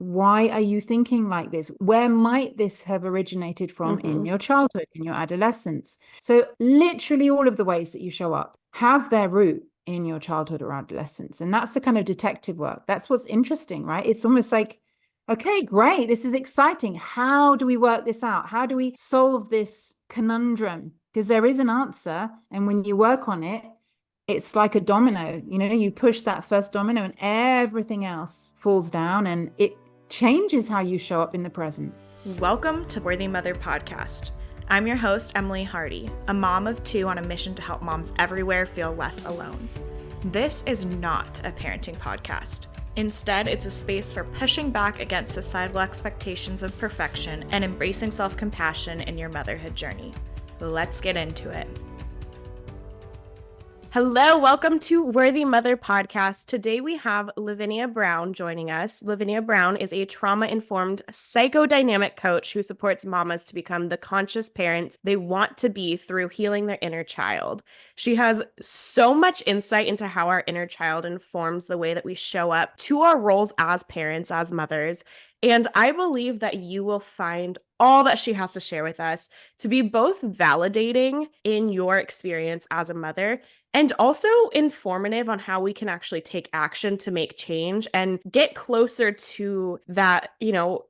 Why are you thinking like this? Where might this have originated from in your childhood, in your adolescence? So literally all of the ways that you show up have their root in your childhood or adolescence. And that's the kind of detective work. That's what's interesting, right? It's almost like, okay, great. This is exciting. How do we work this out? How do we solve this conundrum? Because there is an answer. And when you work on it, it's like a domino. You push that first domino and everything else falls down, and it changes how you show up in the present. Welcome to Worthy Mother Podcast. I'm your host, Emily Hardy, a mom of two on a mission to help moms everywhere feel less alone. This is not a parenting podcast. Instead, it's a space for pushing back against societal expectations of perfection and embracing self-compassion in your motherhood journey. Let's get into it. Hello, welcome to Worthy Mother Podcast. Today we have Lavinia Brown joining us. Lavinia Brown is a trauma-informed psychodynamic coach who supports mamas to become the conscious parents they want to be through healing their inner child. She has so much insight into how our inner child informs the way that we show up to our roles as parents, as mothers. And I believe that you will find all that she has to share with us to be both validating in your experience as a mother and also informative on how we can actually take action to make change and get closer to that,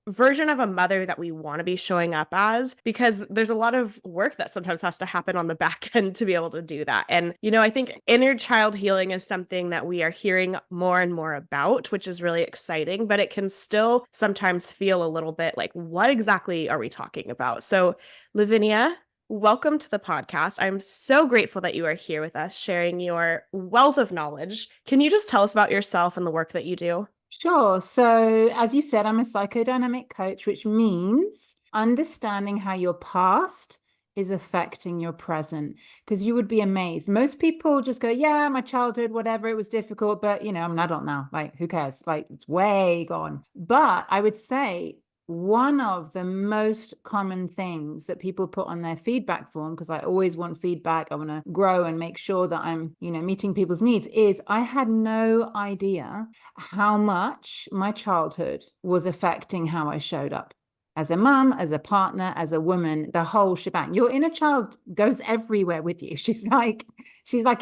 version of a mother that we want to be showing up as, because there's a lot of work that sometimes has to happen on the back end to be able to do that. And, I think inner child healing is something that we are hearing more and more about, which is really exciting, but it can still sometimes feel a little bit like, what exactly are we talking about? So, Lavinia, welcome to the podcast. I'm so grateful that you are here with us, sharing your wealth of knowledge. Can you just tell us about yourself and the work that you do? Sure. So, as you said, I'm a psychodynamic coach, which means understanding how your past is affecting your present, because you would be amazed. Most people just go, yeah, my childhood, whatever, it was difficult, but I'm an adult now. Like, who cares? Like, it's way gone. But I would say one of the most common things that people put on their feedback form, because I always want feedback, I want to grow and make sure that I'm, meeting people's needs, is I had no idea how much my childhood was affecting how I showed up as a mum, as a partner, as a woman, the whole shebang. Your inner child goes everywhere with you. She's like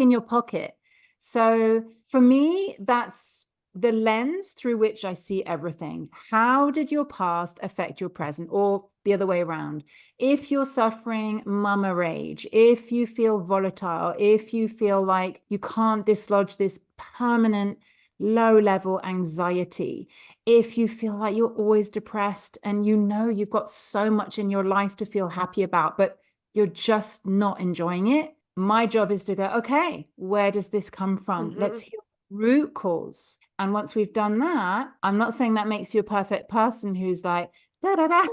in your pocket. So for me, that's the lens through which I see everything. How did your past affect your present, or the other way around? If you're suffering mama rage, if you feel volatile, if you feel like you can't dislodge this permanent low-level anxiety, if you feel like you're always depressed and you've got so much in your life to feel happy about, but you're just not enjoying it, my job is to go, okay, where does this come from? Let's heal the root cause. And once we've done that, I'm not saying that makes you a perfect person who's like, da, da, da,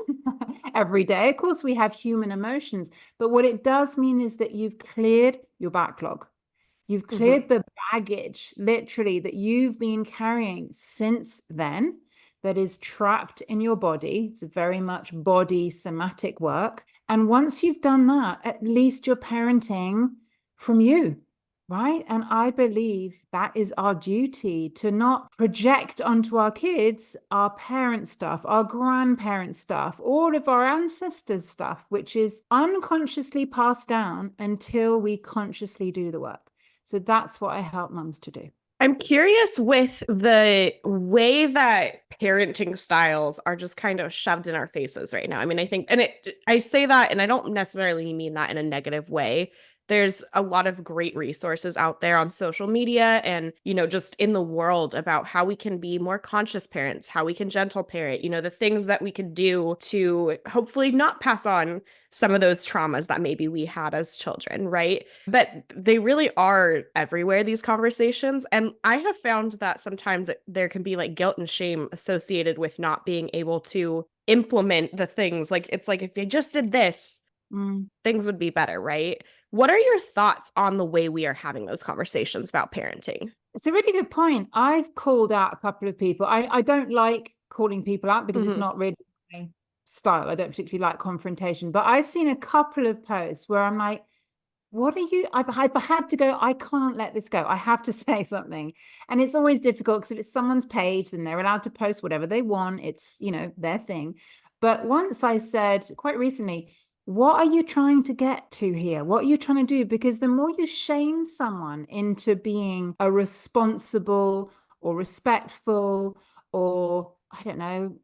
every day. Of course, we have human emotions. But what it does mean is that you've cleared your backlog. You've cleared the baggage, literally, that you've been carrying since then that is trapped in your body. It's very much body somatic work. And once you've done that, at least you're parenting from you. Right. And I believe that is our duty, to not project onto our kids our parent stuff, our grandparent stuff, all of our ancestors' stuff, which is unconsciously passed down until we consciously do the work. So that's what I help mums to do. I'm curious with the way that parenting styles are just kind of shoved in our faces right now. I mean, I think, I say that, and I don't necessarily mean that in a negative way. There's a lot of great resources out there on social media and, just in the world about how we can be more conscious parents, how we can gentle parent, the things that we could do to hopefully not pass on some of those traumas that maybe we had as children, right? But they really are everywhere, these conversations. And I have found that sometimes there can be like guilt and shame associated with not being able to implement the things. Like, it's like, if you just did this, things would be better, right? What are your thoughts on the way we are having those conversations about parenting? It's a really good point. I've called out a couple of people. I don't like calling people out because it's not really my style. I don't particularly like confrontation, but I've seen a couple of posts where I'm like, what are you, I've had to go, I can't let this go. I have to say something. And it's always difficult because if it's someone's page, then they're allowed to post whatever they want. It's, their thing. But once I said quite recently, what are you trying to get to here? What are you trying to do? Because the more you shame someone into being a responsible or respectful, or I don't know,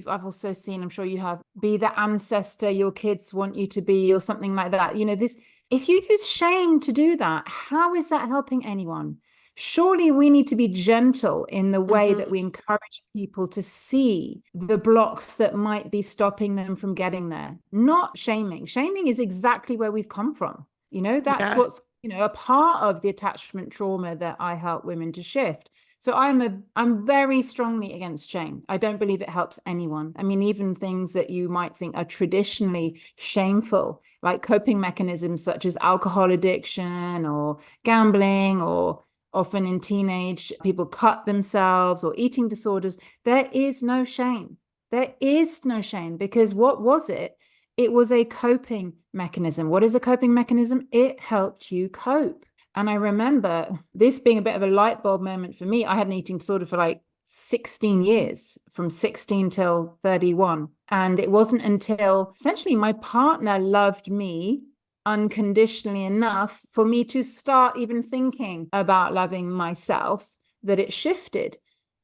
I've also seen, I'm sure you have, be the ancestor your kids want you to be, or something like that. This, if you use shame to do that, how is that helping anyone? Surely we need to be gentle in the way that we encourage people to see the blocks that might be stopping them from getting there, not shaming. Shaming is exactly where we've come from. That's what's, a part of the attachment trauma that I help women to shift. So I'm very strongly against shame. I don't believe it helps anyone. I mean, even things that you might think are traditionally shameful, like coping mechanisms such as alcohol addiction or gambling, or often in teenage, people cut themselves, or eating disorders. There is no shame. There is no shame, because what was it? It was a coping mechanism. What is a coping mechanism? It helped you cope. And I remember this being a bit of a light bulb moment for me. I had an eating disorder for like 16 years, from 16 till 31. And it wasn't until essentially my partner loved me unconditionally enough for me to start even thinking about loving myself that it shifted.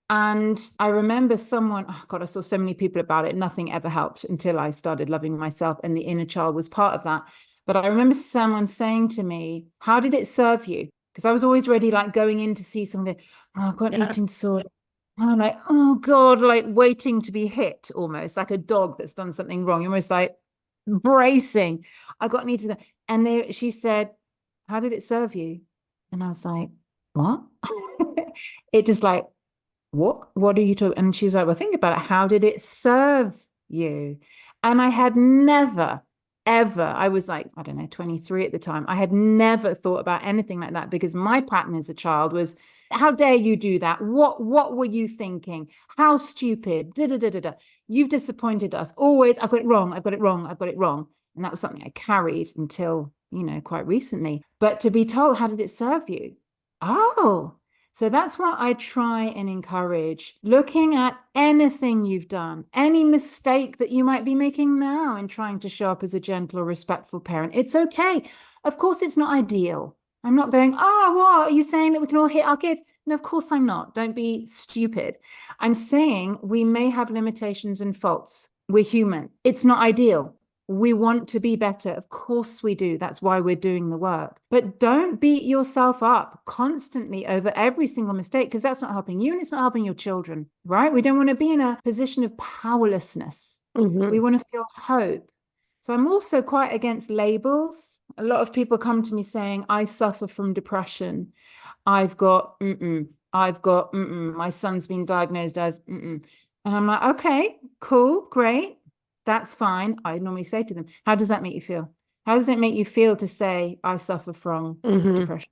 And I remember someone, oh God, I saw so many people about it. Nothing ever helped until I started loving myself, and the inner child was part of that. But I remember someone saying to me, how did it serve you? Because I was always ready, like going in to see somebody, oh, I've got an eating disorder. I'm like, oh God, like waiting to be hit, almost like a dog that's done something wrong. You're almost like bracing. I got an eating disorder. And she said, how did it serve you? And I was like, what? It just like, what are you talking? And she was like, well, think about it. How did it serve you? And I had never, ever, I was like, I don't know, 23 at the time. I had never thought about anything like that, because my pattern as a child was, how dare you do that? What were you thinking? How stupid? Da, da, da, da, da. You've disappointed us. Always, I've got it wrong. I've got it wrong. I've got it wrong. And that was something I carried until, quite recently. But to be told, how did it serve you? Oh, so that's what I try and encourage. Looking at anything you've done, any mistake that you might be making now in trying to show up as a gentle or respectful parent. It's okay. Of course, it's not ideal. I'm not going, oh, what? Are you saying that we can all hit our kids? No, of course I'm not. Don't be stupid. I'm saying we may have limitations and faults. We're human. It's not ideal. We want to be better. Of course we do. That's why we're doing the work. But don't beat yourself up constantly over every single mistake, because that's not helping you and it's not helping your children, right? We don't want to be in a position of powerlessness. We want to feel hope. So I'm also quite against labels. A lot of people come to me saying, I suffer from depression. I've got, my son's been diagnosed as, And I'm like, okay, cool, great. That's fine. I normally say to them, how does that make you feel? How does it make you feel to say, I suffer from depression?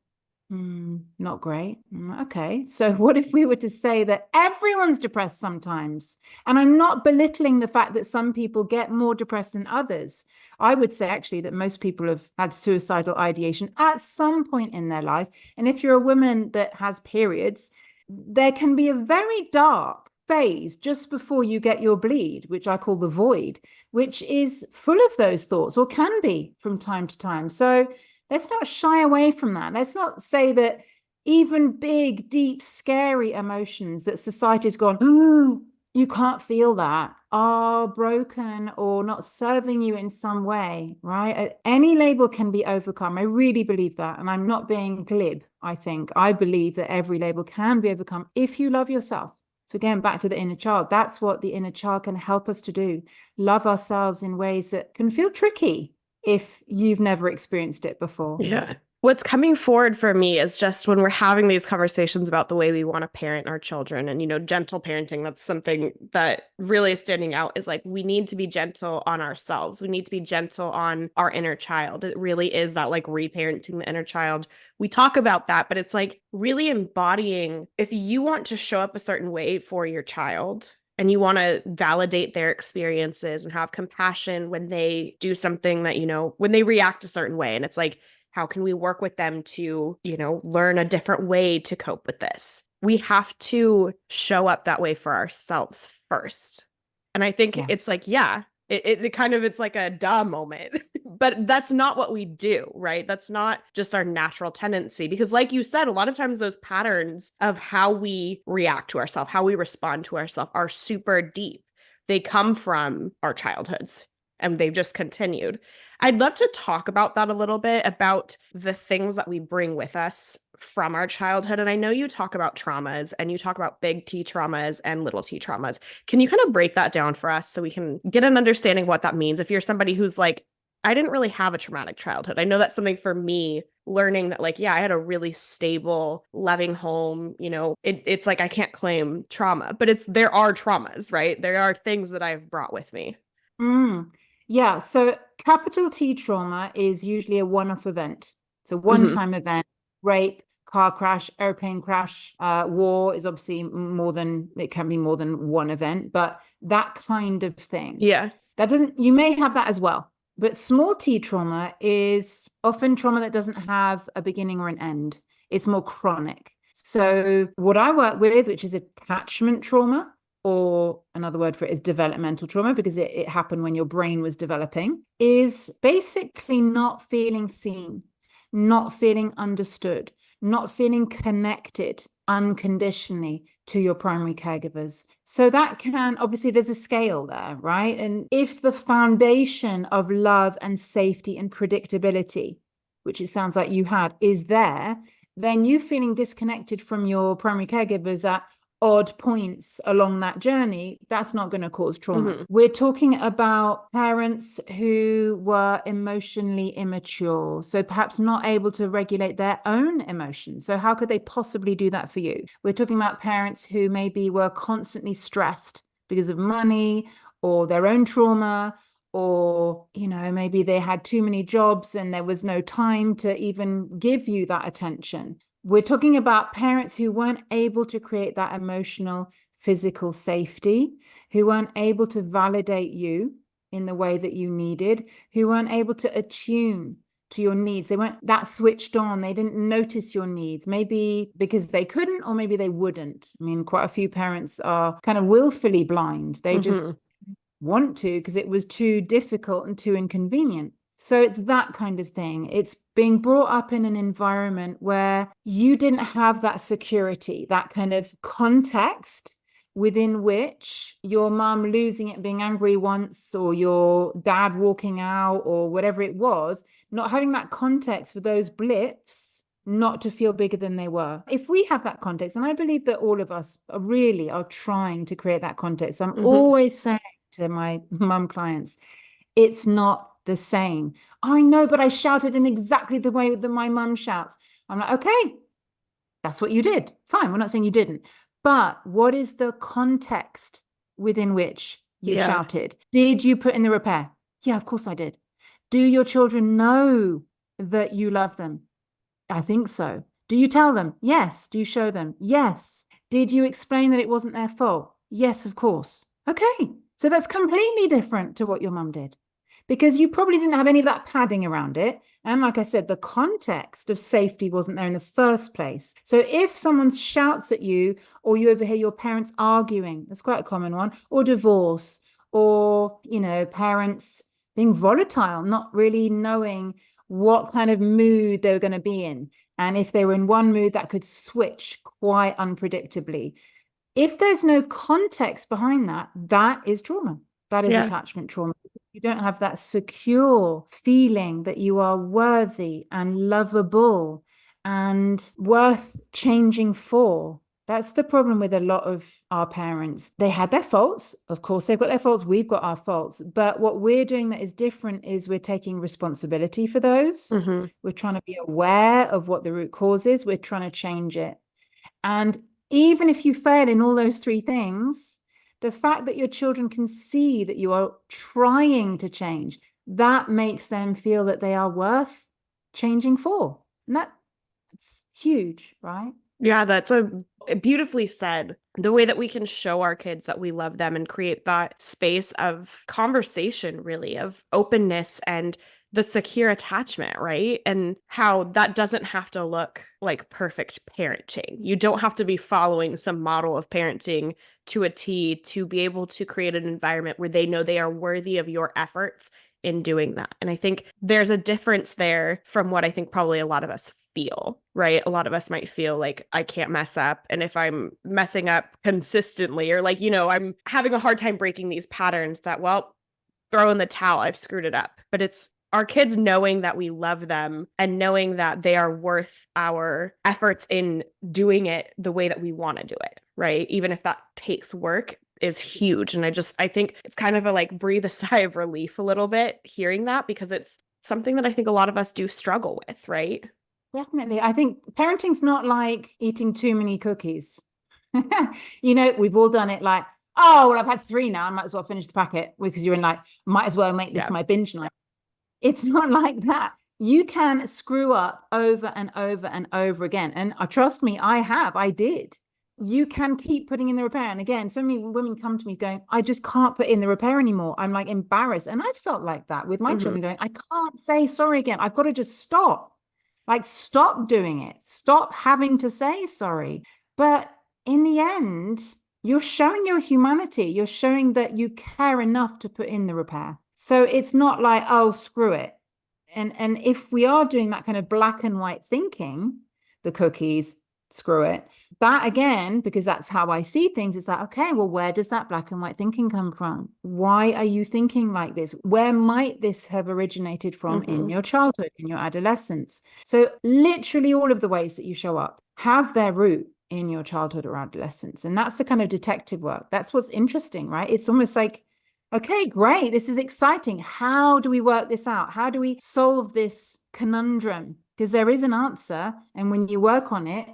Not great. Okay. So what if we were to say that everyone's depressed sometimes? And I'm not belittling the fact that some people get more depressed than others. I would say actually that most people have had suicidal ideation at some point in their life. And if you're a woman that has periods, there can be a very dark phase just before you get your bleed, which I call the void, which is full of those thoughts, or can be from time to time. So let's not shy away from that. Let's not say that even big, deep, scary emotions that society's gone, oh, you can't feel that, are broken or not serving you in some way, right? Any label can be overcome. I really believe that. And I'm not being glib, I think. I believe that every label can be overcome if you love yourself. So again, back to the inner child, that's what the inner child can help us to do. Love ourselves in ways that can feel tricky if you've never experienced it before. Yeah. What's coming forward for me is just when we're having these conversations about the way we want to parent our children and, gentle parenting, that's something that really is standing out, is like, we need to be gentle on ourselves. We need to be gentle on our inner child. It really is that like reparenting the inner child. We talk about that, but it's like really embodying, if you want to show up a certain way for your child, and you want to validate their experiences and have compassion when they do something that, when they react a certain way. And it's like, How can we work with them to, learn a different way to cope with this? We have to show up that way for ourselves first. And I think Yeah. it's like, yeah, it kind of, it's like a duh moment, but that's not what we do, right? That's not just our natural tendency. Because like you said, a lot of times those patterns of how we react to ourselves, how we respond to ourselves are super deep. They come from our childhoods and they've just continued. I'd love to talk about that a little bit, about the things that we bring with us from our childhood. And I know you talk about traumas and you talk about big T traumas and little T traumas. Can you kind of break that down for us so we can get an understanding of what that means? If you're somebody who's like, I didn't really have a traumatic childhood. I know that's something for me, learning that, like, yeah, I had a really stable, loving home. It's like I can't claim trauma, but there are traumas, right? There are things that I've brought with me. Mm. Yeah. So capital T trauma is usually a one-off event. It's a Mm-hmm. one-time event. Rape, car crash, airplane crash, war is obviously it can be more than one event, but that kind of thing. Yeah. You may have that as well. But small T trauma is often trauma that doesn't have a beginning or an end. It's more chronic. So what I work with, which is attachment trauma, or another word for it is developmental trauma, because it happened when your brain was developing, is basically not feeling seen, not feeling understood, not feeling connected unconditionally to your primary caregivers. So that can, obviously, there's a scale there, right? And if the foundation of love and safety and predictability, which it sounds like you had, is there, then you feeling disconnected from your primary caregivers at odd points along that journey, that's not going to cause trauma. Mm-hmm. We're talking about parents who were emotionally immature, so perhaps not able to regulate their own emotions. So how could they possibly do that for you? We're talking about parents who maybe were constantly stressed because of money or their own trauma, or maybe they had too many jobs and there was no time to even give you that attention. We're talking about parents who weren't able to create that emotional, physical safety, who weren't able to validate you in the way that you needed, who weren't able to attune to your needs. They weren't that switched on. They didn't notice your needs, maybe because they couldn't, or maybe they wouldn't. I mean, quite a few parents are kind of willfully blind. They just want to because it was too difficult and too inconvenient. So it's that kind of thing. It's being brought up in an environment where you didn't have that security, that kind of context within which your mum losing it, being angry once, or your dad walking out, or whatever it was, not having that context for those blips not to feel bigger than they were. If we have that context, and I believe that all of us are trying to create that context. So I'm always saying to my mum clients, it's not the same. I know, but I shouted in exactly the way that my mum shouts. I'm like, okay, that's what you did. Fine. We're not saying you didn't. But what is the context within which you shouted? Did you put in the repair? Yeah, of course I did. Do your children know that you love them? I think so. Do you tell them? Yes. Do you show them? Yes. Did you explain that it wasn't their fault? Yes, of course. Okay. So that's completely different to what your mum did, because you probably didn't have any of that padding around it. And like I said, the context of safety wasn't there in the first place. So if someone shouts at you, or you overhear your parents arguing, that's quite a common one, or divorce, or, parents being volatile, not really knowing what kind of mood they were going to be in. And if they were in one mood, that could switch quite unpredictably. If there's no context behind that, that is trauma. That is attachment trauma. You don't have that secure feeling that you are worthy and lovable and worth changing for. That's the problem with a lot of our parents. They had their faults. Of course, they've got their faults. We've got our faults. But what we're doing that is different is we're taking responsibility for those. We're trying to be aware of what the root cause is. We're trying to change it. And even if you fail in all those three things, the fact that your children can see that you are trying to change, that makes them feel that they are worth changing for. And that's huge, right? Yeah, that's a beautifully said. The way that we can show our kids that we love them and create that space of conversation, really, of openness and the secure attachment, right? And how that doesn't have to look like perfect parenting. You don't have to be following some model of parenting to a T to be able to create an environment where they know they are worthy of your efforts in doing that. And I think there's a difference there from what I think probably a lot of us feel, right? A lot of us might feel like I can't mess up. And if I'm messing up consistently, or like, I'm having a hard time breaking these patterns, that, well, throw in the towel, I've screwed it up. But it's our kids knowing that we love them and knowing that they are worth our efforts in doing it the way that we want to do it, right? Even if that takes work, is huge. And I think it's kind of a like breathe a sigh of relief a little bit hearing that, because it's something that I think a lot of us do struggle with, right? Definitely. I think parenting's not like eating too many cookies. We've all done it like, oh, well, I've had 3 now. I might as well finish the packet, because you're in like, might as well make this my binge night. It's not like that. You can screw up over and over and over again. And trust me, I did. You can keep putting in the repair. And again, so many women come to me going, I just can't put in the repair anymore. I'm like embarrassed. And I felt like that with my children going, I can't say sorry again. I've got to just stop. Like, stop doing it. Stop having to say sorry. But in the end, you're showing your humanity. You're showing that you care enough to put in the repair. So it's not like, oh, screw it. And if we are doing that kind of black and white thinking, the cookies, screw it. That again, because that's how I see things, it's like, okay, well, where does that black and white thinking come from? Why are you thinking like this? Where might this have originated from in your childhood, in your adolescence? So literally all of the ways that you show up have their root in your childhood or adolescence. And that's the kind of detective work. That's what's interesting, right? It's almost like, okay, great. This is exciting. How do we work this out? How do we solve this conundrum? Because there is an answer. And when you work on it,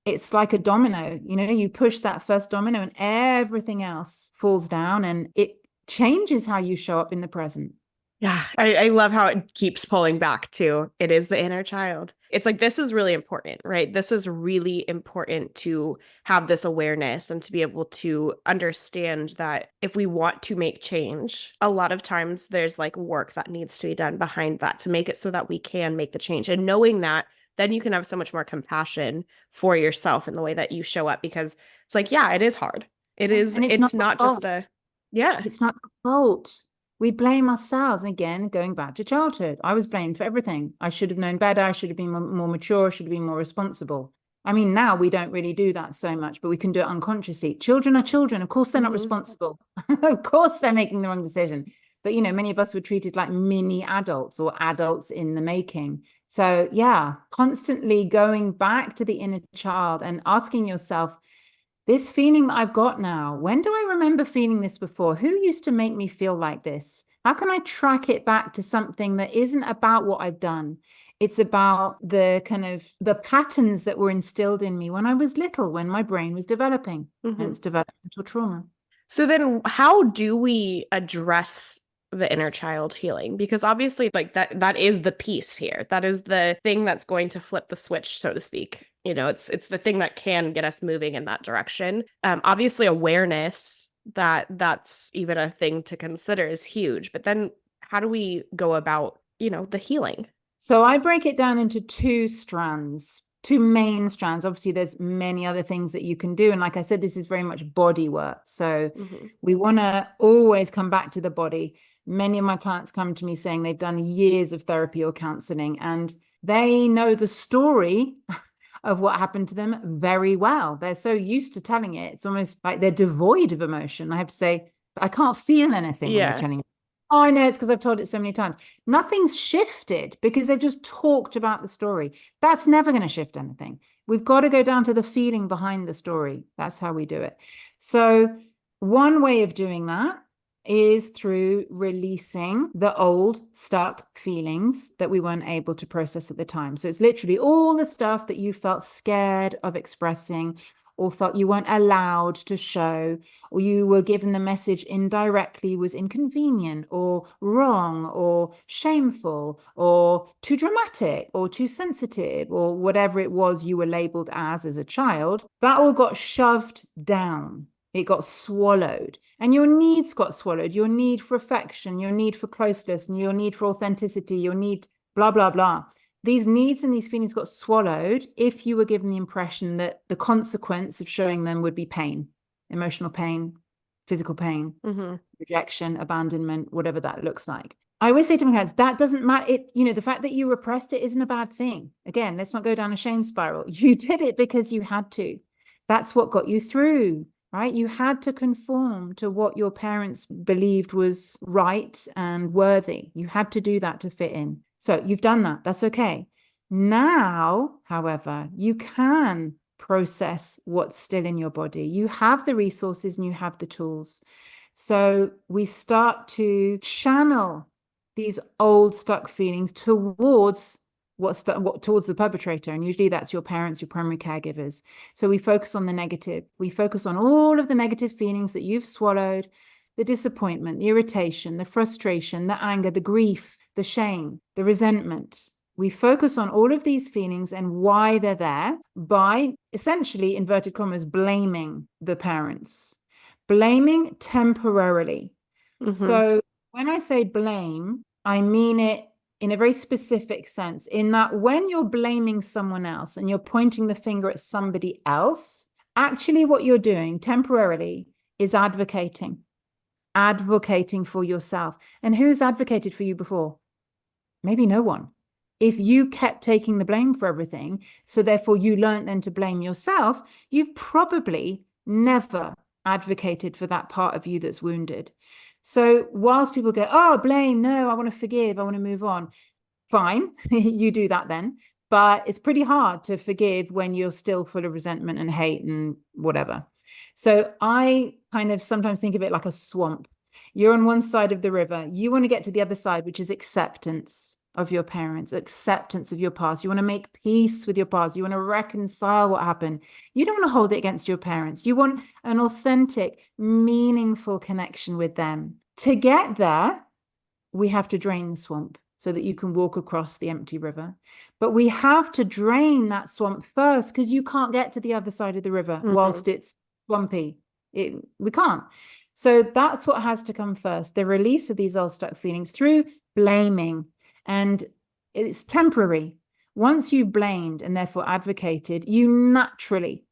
it's like a domino. You push that first domino and everything else falls down, and it changes how you show up in the present. Yeah, I love how it keeps pulling back to it is the inner child. It's like, this is really important, right? This is really important to have this awareness and to be able to understand that if we want to make change, a lot of times there's like work that needs to be done behind that to make it so that we can make the change. And knowing that, then you can have so much more compassion for yourself in the way that you show up, because it's like, yeah, it is hard. It is, And it's not just it's not the fault. We blame ourselves. Again, going back to childhood, I was blamed for everything. I should have known better. I should have been more mature. I should have been more responsible. I mean, now we don't really do that so much, but we can do it unconsciously. Children are children. Of course, they're not responsible. Of course, they're making the wrong decision. But, many of us were treated like mini adults or adults in the making. So, yeah, constantly going back to the inner child and asking yourself, this feeling that I've got now, when do I remember feeling this before? Who used to make me feel like this? How can I track it back to something that isn't about what I've done? It's about the kind of the patterns that were instilled in me when I was little, when my brain was developing, hence developmental trauma. So then how do we address the inner child healing? Because obviously like that is the piece here. That is the thing that's going to flip the switch, so to speak. It's the thing that can get us moving in that direction. Obviously awareness that's even a thing to consider is huge. But then how do we go about, the healing? So I break it down into 2 strands. 2 main strands. Obviously, there's many other things that you can do. And like I said, this is very much body work. So we want to always come back to the body. Many of my clients come to me saying they've done years of therapy or counseling, and they know the story of what happened to them very well. They're so used to telling it. It's almost like they're devoid of emotion. I have to say, I can't feel anything when they're telling me. Oh, I know, it's because I've told it so many times. Nothing's shifted because they've just talked about the story. That's never going to shift anything. We've got to go down to the feeling behind the story. That's how we do it. So one way of doing that is through releasing the old stuck feelings that we weren't able to process at the time. So it's literally all the stuff that you felt scared of expressing, or felt you weren't allowed to show, or you were given the message indirectly was inconvenient or wrong or shameful or too dramatic or too sensitive, or whatever it was you were labeled as a child. That all got shoved down It got swallowed, and your needs got swallowed. Your need for affection, your need for closeness, and your need for authenticity, your need blah, blah, blah. These needs and these feelings got swallowed if you were given the impression that the consequence of showing them would be pain, emotional pain, physical pain, rejection, abandonment, whatever that looks like. I always say to my clients, that doesn't matter. The fact that you repressed it isn't a bad thing. Again, let's not go down a shame spiral. You did it because you had to. That's what got you through, right? You had to conform to what your parents believed was right and worthy. You had to do that to fit in. So you've done that. That's okay. Now, however, you can process what's still in your body. You have the resources and you have the tools. So we start to channel these old stuck feelings towards towards the perpetrator, and usually that's your parents, your primary caregivers. So we focus on the negative. We focus on all of the negative feelings that you've swallowed: the disappointment, the irritation, the frustration, the anger, the grief, the shame, the resentment. We focus on all of these feelings and why they're there by essentially, inverted commas, blaming the parents, blaming temporarily. So when I say blame, I mean it in a very specific sense, in that when you're blaming someone else and you're pointing the finger at somebody else, actually what you're doing temporarily is advocating for yourself. And who's advocated for you before? Maybe no one. If you kept taking the blame for everything, so therefore you learned then to blame yourself, you've probably never advocated for that part of you that's wounded. So whilst people go, oh, blame, no, I want to forgive, I want to move on. Fine, you do that then. But it's pretty hard to forgive when you're still full of resentment and hate and whatever. So I kind of sometimes think of it like a swamp. You're on one side of the river. You want to get to the other side, which is acceptance of your parents, acceptance of your past. You want to make peace with your past. You want to reconcile what happened. You don't want to hold it against your parents. You want an authentic, meaningful connection with them. To get there, we have to drain the swamp so that you can walk across the empty river. But we have to drain that swamp first, because you can't get to the other side of the river whilst it's swampy. We can't. So that's what has to come first, the release of these old stuck feelings through blaming. And it's temporary. Once you've blamed and therefore advocated, you naturally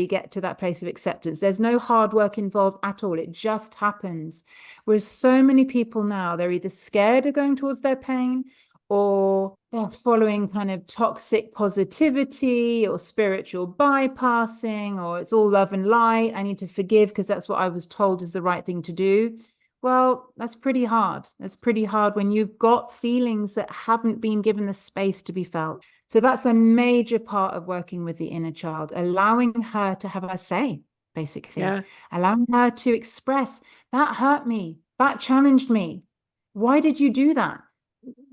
get to that place of acceptance. There's no hard work involved at all. It just happens. Whereas so many people now, they're either scared of going towards their pain, or they're following kind of toxic positivity or spiritual bypassing, or it's all love and light. I need to forgive because that's what I was told is the right thing to do. Well, that's pretty hard. That's pretty hard when you've got feelings that haven't been given the space to be felt. So that's a major part of working with the inner child, allowing her to have a say, basically. Allowing her to express, that hurt me, that challenged me. Why did you do that?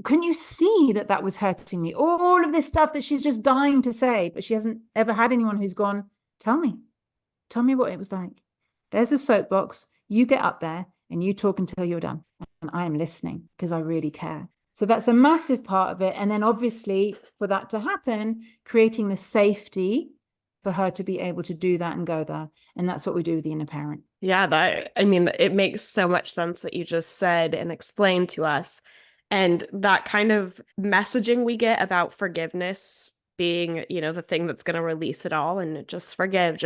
Can you see that that was hurting me? All of this stuff that she's just dying to say, but she hasn't ever had anyone who's gone, tell me what it was like. There's a soapbox. You get up there and you talk until you're done. And I am listening because I really care. So that's a massive part of it. And then obviously for that to happen, creating the safety for her to be able to do that and go there. And that's what we do with the inner parent. Yeah, it makes so much sense what you just said and explained to us. And that kind of messaging we get about forgiveness being, the thing that's going to release it all, and just forgive,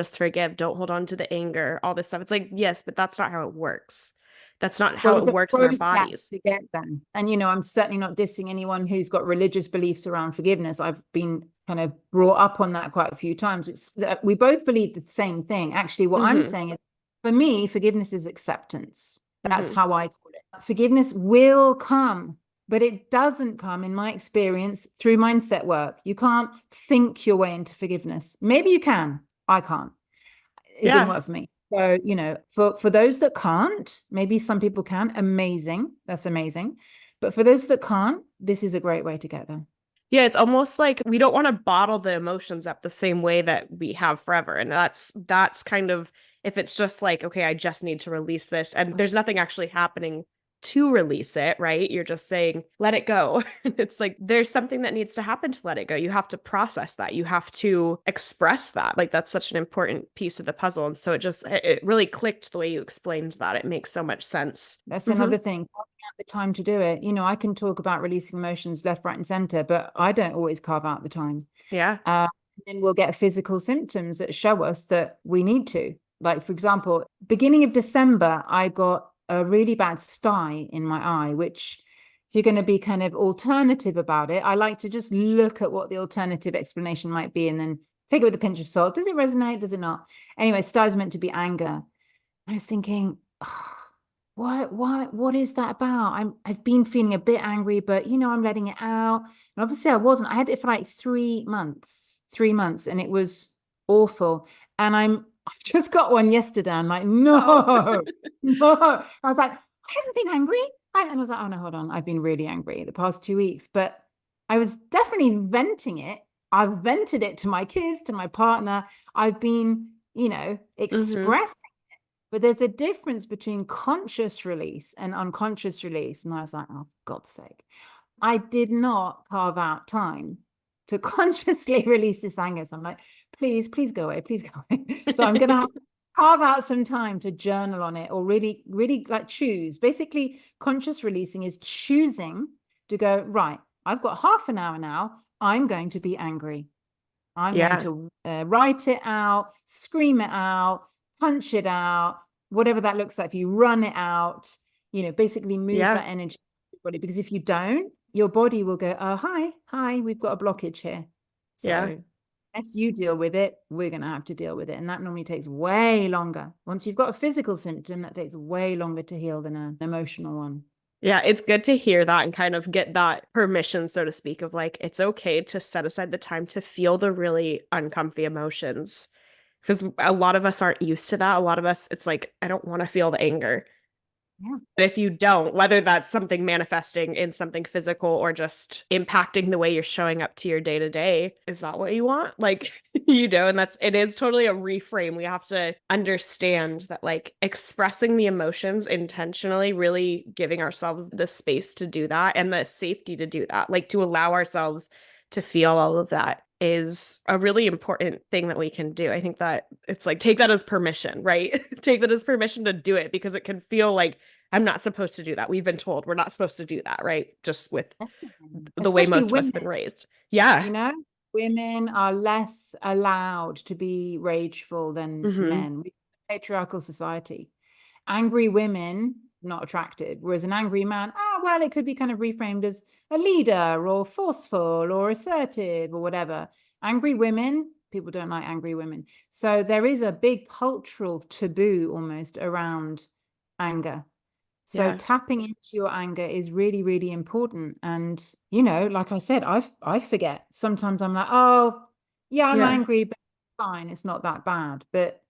don't hold on to the anger, all this stuff. It's like, yes, but that's not how it works. That's not how it works in our bodies. To get them. And, I'm certainly not dissing anyone who's got religious beliefs around forgiveness. I've been kind of brought up on that quite a few times. We both believe the same thing. Actually, what I'm saying is, for me, forgiveness is acceptance. That's how I call it. Forgiveness will come, but it doesn't come, in my experience, through mindset work. You can't think your way into forgiveness. Maybe you can. I can't. It didn't work for me. So, for those that can't, maybe some people can, amazing. That's amazing. But for those that can't, this is a great way to get there. Yeah, it's almost like we don't want to bottle the emotions up the same way that we have forever. And that's kind of, if it's just like, okay, I just need to release this, and there's nothing actually happening to release it, right? You're just saying, let it go. It's like there's something that needs to happen to let it go. You have to process that. You have to express that. Like that's such an important piece of the puzzle. And so it really clicked the way you explained that. It makes so much sense. That's another thing. Carving out the time to do it. I can talk about releasing emotions left, right, and center, but I don't always carve out the time. Yeah. Then we'll get physical symptoms that show us that we need to. Like, for example, beginning of December, I got a really bad sty in my eye, which if you're going to be kind of alternative about it, I like to just look at what the alternative explanation might be and then take it with a pinch of salt. Does it resonate? Does it not? Anyway, sty is meant to be anger. I was thinking, oh, what is that about? I've been feeling a bit angry, but I'm letting it out. And obviously I wasn't. I had it for like 3 months, and it was awful. And I just got one yesterday. I'm like, no, no. I was like, I haven't been angry. And I was like, oh no, hold on. I've been really angry the past 2 weeks, but I was definitely venting it. I've vented it to my kids, to my partner. I've been, expressing. But there's a difference between conscious release and unconscious release. And I was like, oh, for God's sake. I did not carve out time to consciously release this anger. So I'm like, please go away. Please go away. So I'm going to have to carve out some time to journal on it or really, really like choose. Basically, conscious releasing is choosing to go, right, I've got half an hour now. I'm going to be angry. I'm going to write it out, scream it out, punch it out, whatever that looks like. If you run it out, basically move that energy to your body. Because if you don't, your body will go, oh, hi, we've got a blockage here. So as you deal with it, we're going to have to deal with it. And that normally takes way longer. Once you've got a physical symptom, that takes way longer to heal than an emotional one. Yeah, it's good to hear that and kind of get that permission, so to speak, of like, it's okay to set aside the time to feel the really uncomfy emotions. Because a lot of us aren't used to that. A lot of us, it's like, I don't want to feel the anger. Yeah. But if you don't, whether that's something manifesting in something physical or just impacting the way you're showing up to your day to day, is that what you want? Like, and it is totally a reframe. We have to understand that like expressing the emotions intentionally, really giving ourselves the space to do that and the safety to do that, like to allow ourselves to feel all of that is a really important thing that we can do. I think that it's like, take that as permission, right? Take that as permission to do it because it can feel like I'm not supposed to do that. We've been told we're not supposed to do that, right? Just with the way most of us have been raised. Yeah. Women are less allowed to be rageful than men. We're a patriarchal society. Angry women, not attractive. Whereas an angry man, well, it could be kind of reframed as a leader or forceful or assertive or whatever. Angry women, people don't like angry women. So there is a big cultural taboo almost around anger. So tapping into your anger is really, really important. And, like I said, I forget. Sometimes I'm like, oh, yeah, I'm angry, but it's fine. It's not that bad. But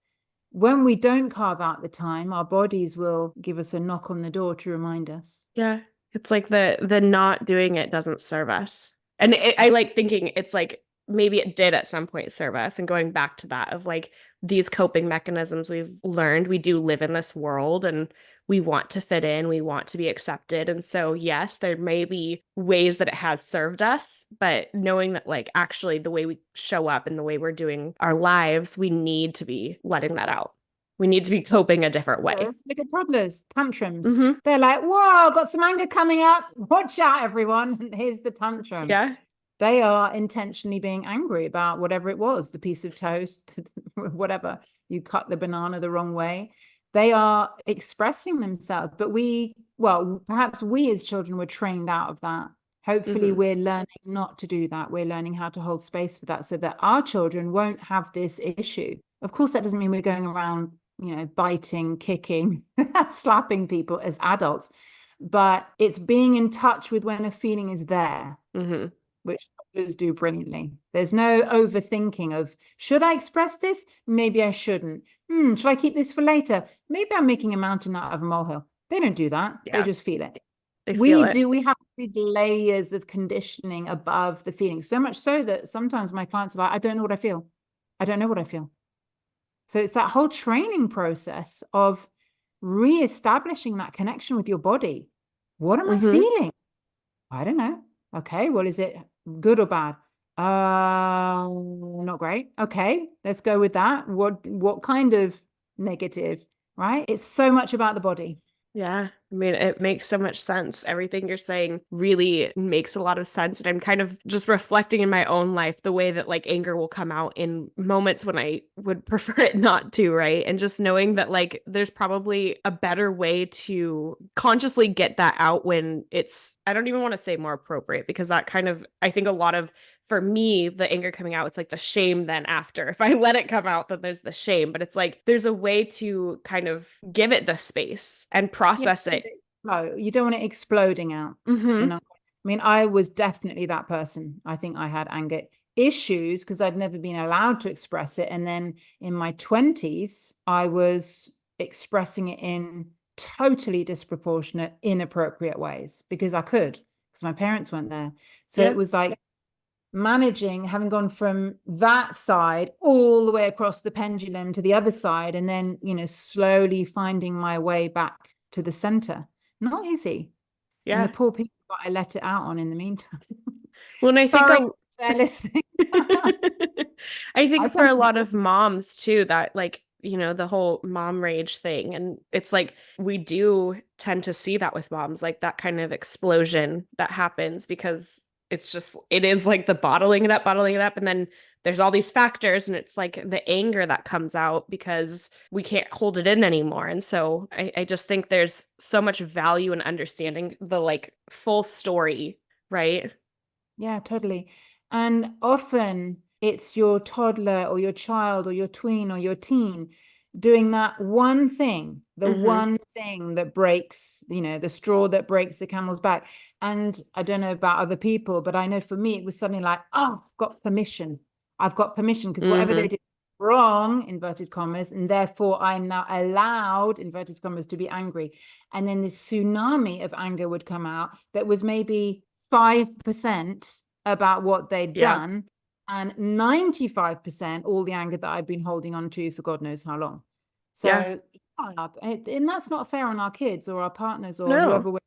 when we don't carve out the time, our bodies will give us a knock on the door to remind us. Yeah. It's like the not doing it doesn't serve us. And I like thinking it's like maybe it did at some point serve us, and going back to that of like these coping mechanisms we've learned. We do live in this world and we want to fit in, we want to be accepted. And so, yes, there may be ways that it has served us, but knowing that like actually the way we show up and the way we're doing our lives, we need to be letting that out. We need to be coping a different way. Look at toddlers, tantrums. They're like, whoa, got some anger coming up. Watch out, everyone. Here's the tantrum. Yeah. They are intentionally being angry about whatever it was, the piece of toast, whatever. You cut the banana the wrong way. They are expressing themselves. But perhaps we as children were trained out of that. Hopefully we're learning not to do that. We're learning how to hold space for that so that our children won't have this issue. Of course, that doesn't mean we're going around, biting, kicking, slapping people as adults. But it's being in touch with when a feeling is there, which toddlers do brilliantly. There's no overthinking of, should I express this? Maybe I shouldn't. Should I keep this for later? Maybe I'm making a mountain out of a molehill. They don't do that. They just feel it. We have these layers of conditioning above the feeling, so much so that sometimes my clients are like, I don't know what I feel. I don't know what I feel. So it's that whole training process of reestablishing that connection with your body. What am I Mm-hmm. feeling? I don't know. Okay, well, is it good or bad? Not great. Okay, let's go with that. What kind of negative, right? It's so much about the body. Yeah, I mean, it makes so much sense. Everything you're saying really makes a lot of sense. And I'm kind of just reflecting in my own life the way that like anger will come out in moments when I would prefer it not to, right? And just knowing that like there's probably a better way to consciously get that out when it's, I don't even want to say more appropriate because that kind of, I think a lot of for me, the anger coming out, it's like the shame then after. If I let it come out, then there's the shame. But it's like there's a way to kind of give it the space and Yeah, process it. no, you don't want it exploding out. Mm-hmm. I mean, I was definitely that person. I think I had anger issues because I'd never been allowed to express it. And then in my 20s, I was expressing it in totally disproportionate, inappropriate ways because I could, because my parents weren't there. So Yeah. it was like managing, having gone from that side all the way across the pendulum to the other side, and then, slowly finding my way back to the center. Not easy. And the Yeah. poor people that I let it out on in the meantime. Well, and I think Sorry, they're listening. I I think for a sometimes, lot of moms too, that like, the whole mom rage thing. And it's like we do tend to see that with moms, like that kind of explosion that happens because it is like the bottling it up. And then there's all these factors, and it's like the anger that comes out because we can't hold it in anymore. And so I just think there's so much value in understanding the like full story, right? yeah, totally. And often it's your toddler or your child or your tween or your teen doing that one thing, the Mm-hmm. one thing that breaks, the straw that breaks the camel's back. And I don't know about other people, but I know for me, it was suddenly like, oh, I've got permission. I've got permission because whatever Mm-hmm. they did wrong, inverted commas, and therefore I'm now allowed, inverted commas, to be angry. And then this tsunami of anger would come out that was maybe 5% about what they'd Yeah. done, and 95% all the anger that I'd been holding on to for God knows how long. Yeah. So, yeah, and that's not fair on our kids or our partners or No. whoever we're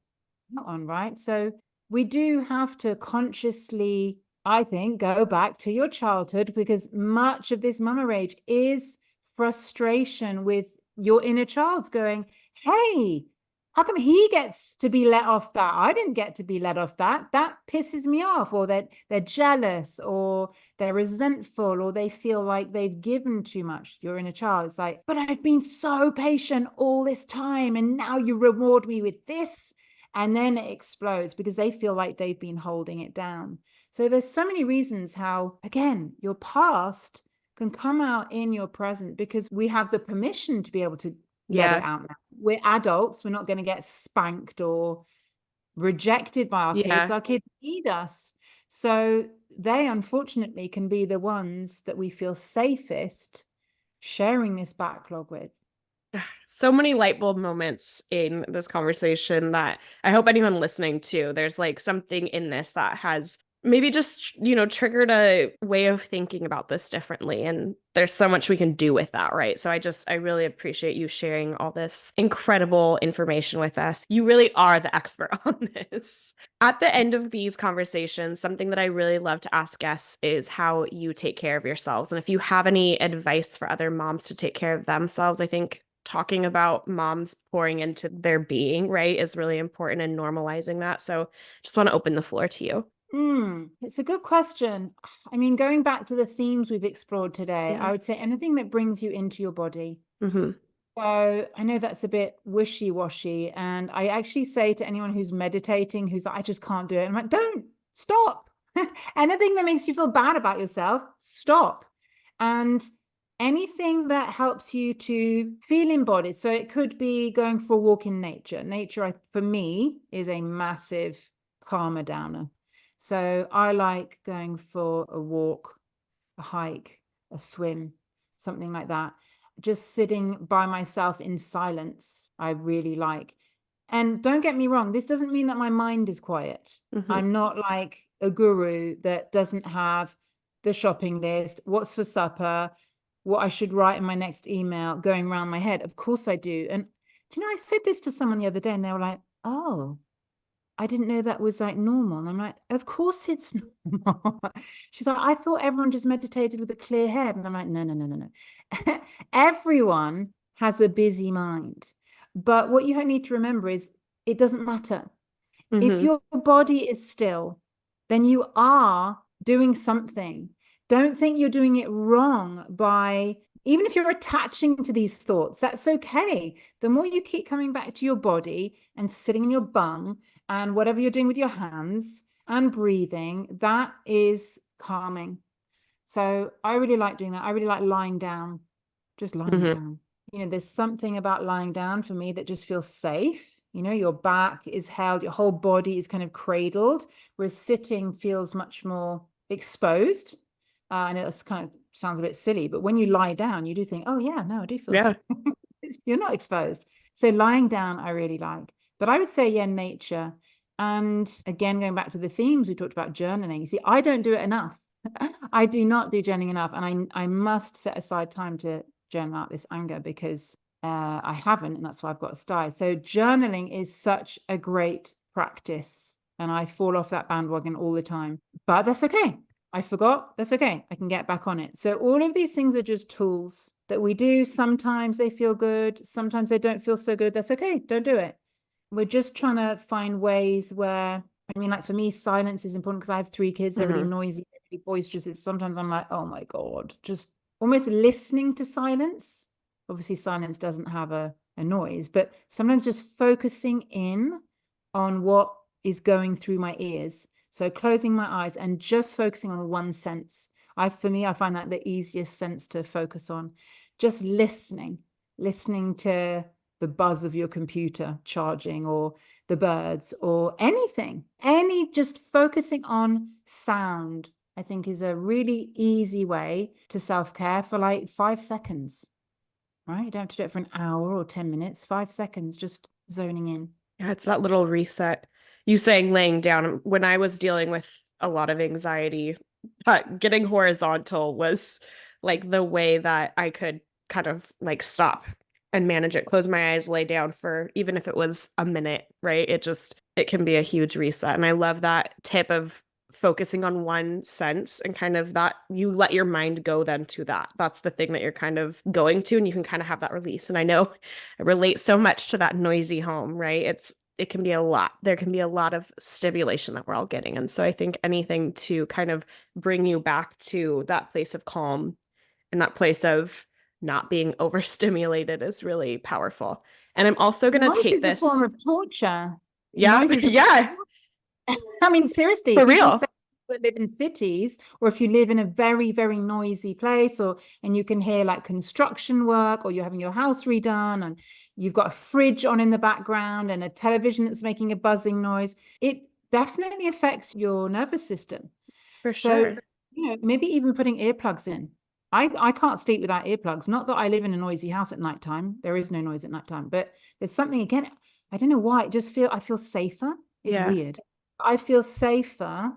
on, right? So we do have to consciously, I think, go back to your childhood, because much of this mama rage is frustration with your inner child going, hey, how come he gets to be let off that? I didn't get to be let off that. That pisses me off. Or that they're jealous, or they're resentful, or they feel like they've given too much. Your inner child is like, but I've been so patient all this time, and now you reward me with this. And then it explodes because they feel like they've been holding it down. So there's so many reasons how, again, your past can come out in your present because we have the permission to be able to let it Yeah. out now. We're adults. We're not going to get spanked or rejected by our kids. Yeah. Our kids need us. So they, unfortunately, can be the ones that we feel safest sharing this backlog with. So many light bulb moments in this conversation that I hope anyone listening to, there's like something in this that has maybe just, triggered a way of thinking about this differently. And there's so much we can do with that, right? So I really appreciate you sharing all this incredible information with us. You really are the expert on this. At the end of these conversations, something that I really love to ask guests is how you take care of yourselves. And if you have any advice for other moms to take care of themselves, I think talking about moms pouring into their being, right, is really important and normalizing that. So just want to open the floor to you. It's a good question. I mean, going back to the themes we've explored today, Yeah. I would say anything that brings you into your body. Mm-hmm. So I know that's a bit wishy-washy. And I actually say to anyone who's meditating, who's like, I just can't do it, I'm like, don't stop. Anything that makes you feel bad about yourself, stop. And anything that helps you to feel embodied. So it could be going for a walk in nature. Nature, for me, is a massive calmer downer. So I like going for a walk, a hike, a swim, something like that. Just sitting by myself in silence, I really like. And don't get me wrong, this doesn't mean that my mind is quiet. Mm-hmm. I'm not like a guru that doesn't have the shopping list, what's for supper, what I should write in my next email going around my head. Of course I do. And I said this to someone the other day and they were like, oh, I didn't know that was like normal. And I'm like, of course it's normal. She's like, I thought everyone just meditated with a clear head. And I'm like, no, no, no, no, no. Everyone has a busy mind. But what you need to remember is it doesn't matter. If your body is still, then you are doing something. Don't think you're doing it wrong by, even if you're attaching to these thoughts, that's okay. The more you keep coming back to your body and sitting in your bum and whatever you're doing with your hands and breathing, that is calming. So I really like doing that. I really like lying down, just lying down. There's something about lying down for me that just feels safe. Your back is held, your whole body is kind of cradled, whereas sitting feels much more exposed. And it kind of sounds a bit silly, but when you lie down, you do think, oh yeah, no, I do feel safe. You're not exposed. So lying down, I really like. But I would say, yeah, nature. And again, going back to the themes, we talked about journaling. You see, I don't do it enough. I do not do journaling enough. And I must set aside time to journal out this anger because I haven't, and that's why I've got a sty. So journaling is such a great practice, and I fall off that bandwagon all the time. But that's okay. I forgot. That's okay. I can get back on it. So all of these things are just tools that we do. Sometimes they feel good. Sometimes they don't feel so good. That's okay. Don't do it. We're just trying to find ways where, I mean, like for me, silence is important because I have 3 kids. They're really noisy, really boisterous. Sometimes I'm like, oh my God, just almost listening to silence. Obviously, silence doesn't have a noise, but sometimes just focusing in on what is going through my ears. So closing my eyes and just focusing on one sense. For me, I find that the easiest sense to focus on. Just listening to the buzz of your computer charging or the birds or anything, just focusing on sound, I think is a really easy way to self-care for like 5 seconds. Right? You don't have to do it for an hour or 10 minutes, 5 seconds, just zoning in. Yeah, it's that little reset. You saying laying down, when I was dealing with a lot of anxiety, getting horizontal was like the way that I could kind of like stop and manage it, close my eyes, lay down for even if it was a minute, right? It can be a huge reset. And I love that tip of focusing on one sense and kind of that you let your mind go then to that. That's the thing that you're kind of going to, and you can kind of have that release. And I know I relate so much to that noisy home, right? It can be a lot. There can be a lot of stimulation that we're all getting. And so I think anything to kind of bring you back to that place of calm and that place of not being overstimulated is really powerful. And I'm also going to take this. Noise is a form of torture. Yeah. Yeah. I mean, seriously, For people real. say that live in cities, or if you live in a very, very noisy place, and you can hear like construction work, or you're having your house redone, and you've got a fridge on in the background and a television that's making a buzzing noise, it definitely affects your nervous system. For sure. So, maybe even putting earplugs in. I can't sleep without earplugs. Not that I live in a noisy house at nighttime. There is no noise at nighttime, but there's something, again, I don't know why. I feel safer. It's weird. I feel safer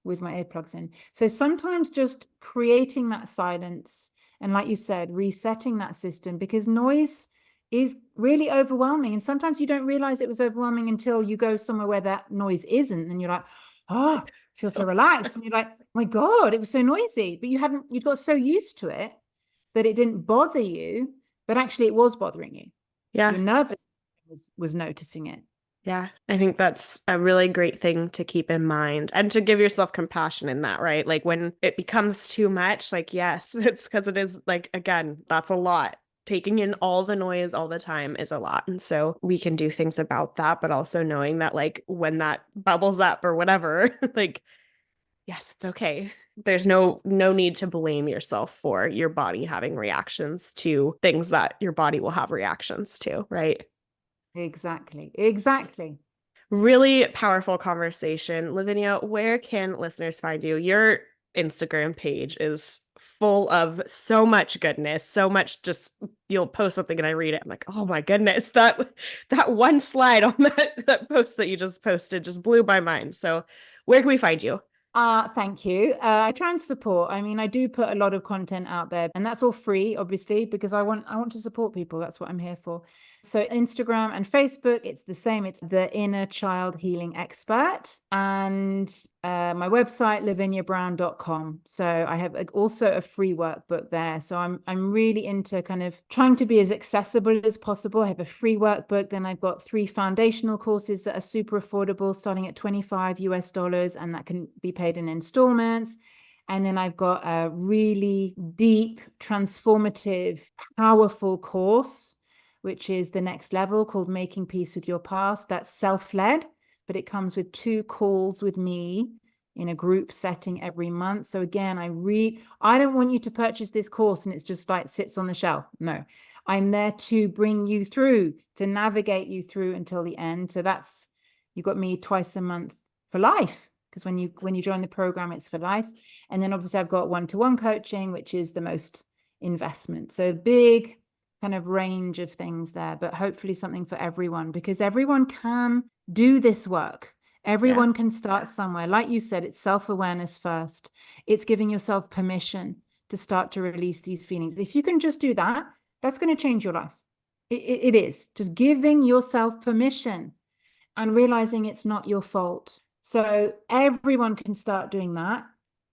with my earplugs in. So sometimes just creating that silence and, like you said, resetting that system, because noise is really overwhelming. And sometimes you don't realize it was overwhelming until you go somewhere where that noise isn't. And you're like, oh, I feel so relaxed. And you're like, oh my God, it was so noisy. But you'd got so used to it that it didn't bother you, but actually it was bothering you. Yeah. Your nervous was noticing it. Yeah, I think that's a really great thing to keep in mind and to give yourself compassion in that, right? Like when it becomes too much, like, yes, it's because it is like, again, that's a lot. Taking in all the noise all the time is a lot. And so we can do things about that, but also knowing that like when that bubbles up or whatever, like, yes, it's okay. There's no need to blame yourself for your body having reactions to things that your body will have reactions to, right? Exactly. Really powerful conversation. Lavinia, where can listeners find you? Your Instagram page is full of so much goodness, so much just you'll post something and I read it. I'm like, oh my goodness, that one slide on that post that you just posted just blew my mind. So where can we find you? Thank you. I try and support. I mean, I do put a lot of content out there, and that's all free, obviously, because I want to support people. That's what I'm here for. So Instagram and Facebook, it's the same. It's the Inner Child Healing Expert, and my website, laviniabrown.com. So I have also a free workbook there. So I'm really into kind of trying to be as accessible as possible. I have a free workbook. Then I've got 3 foundational courses that are super affordable, starting at $25, and that can be paid in installments. And then I've got a really deep, transformative, powerful course, which is the next level, called Making Peace with Your Past. That's self-led, but it comes with 2 calls with me in a group setting every month. So again, I don't want you to purchase this course and it's just like sits on the shelf. No, I'm there to bring you through, to navigate you through until the end. So you got me twice a month for life. Because when you join the program, it's for life. And then obviously I've got one-to-one coaching, which is the most investment. So big kind of range of things there, but hopefully something for everyone, because everyone can do this work. Everyone can start somewhere. Like you said, it's self-awareness first. It's giving yourself permission to start to release these feelings. If you can just do that, that's going to change your life. It is just giving yourself permission and realizing it's not your fault. So everyone can start doing that.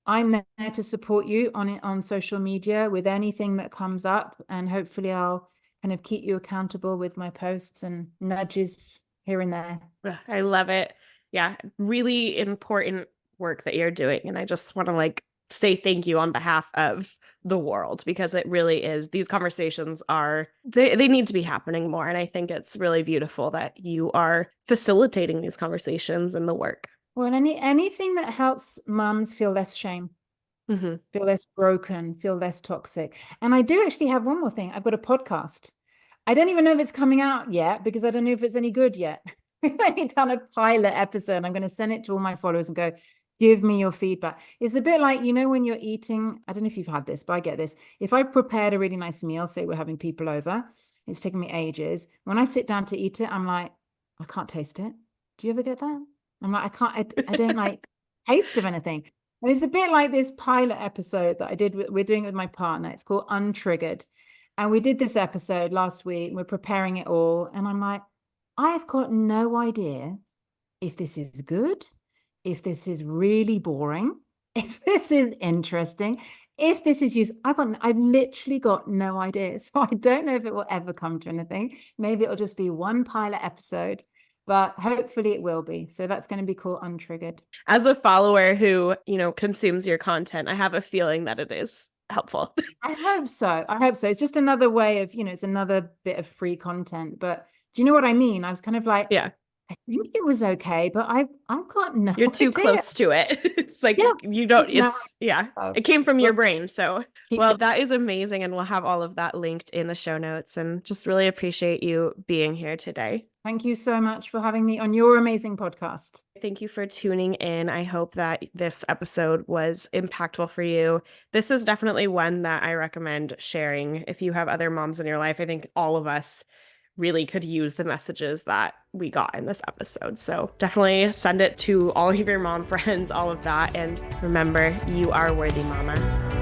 I'm there to support you on social media with anything that comes up, and hopefully I'll kind of keep you accountable with my posts and nudges here and there. I love it. Yeah, really important work that you're doing. And I just want to say thank you on behalf of the world, because it really is, these conversations they need to be happening more. And I think it's really beautiful that you are facilitating these conversations and the work. Well, anything that helps mums feel less shame, feel less broken, feel less toxic. And I do actually have one more thing. I've got a podcast. I don't even know if it's coming out yet, because I don't know if it's any good yet. We've only done a pilot episode. I'm going to send it to all my followers and go, give me your feedback. It's a bit like, when you're eating, I don't know if you've had this, but I get this. If I've prepared a really nice meal, say we're having people over, it's taken me ages. When I sit down to eat it, I'm like, I can't taste it. Do you ever get that? I'm like, I don't like taste of anything. And it's a bit like this pilot episode that we're doing it with my partner. It's called Untriggered. And we did this episode last week. We're preparing it all. And I'm like, I've got no idea if this is good, if this is really boring, if this is interesting, if this is useful. I've literally got no idea. So I don't know if it will ever come to anything. Maybe it'll just be one pilot episode, but hopefully it will be. So that's going to be called Untriggered. As a follower who, consumes your content, I have a feeling that it is helpful. I hope so. It's just another way of, it's another bit of free content. But do you know what I mean? I was kind of like, yeah, I think it was okay, but I've got no You're too idea. Close to it. It's like, you don't, it came from your brain. So, well, that is amazing. And we'll have all of that linked in the show notes, and just really appreciate you being here today. Thank you so much for having me on your amazing podcast. Thank you for tuning in. I hope that this episode was impactful for you. This is definitely one that I recommend sharing if you have other moms in your life. I think all of us really could use the messages that we got in this episode. So definitely send it to all of your mom friends, all of that. And remember, you are worthy, mama.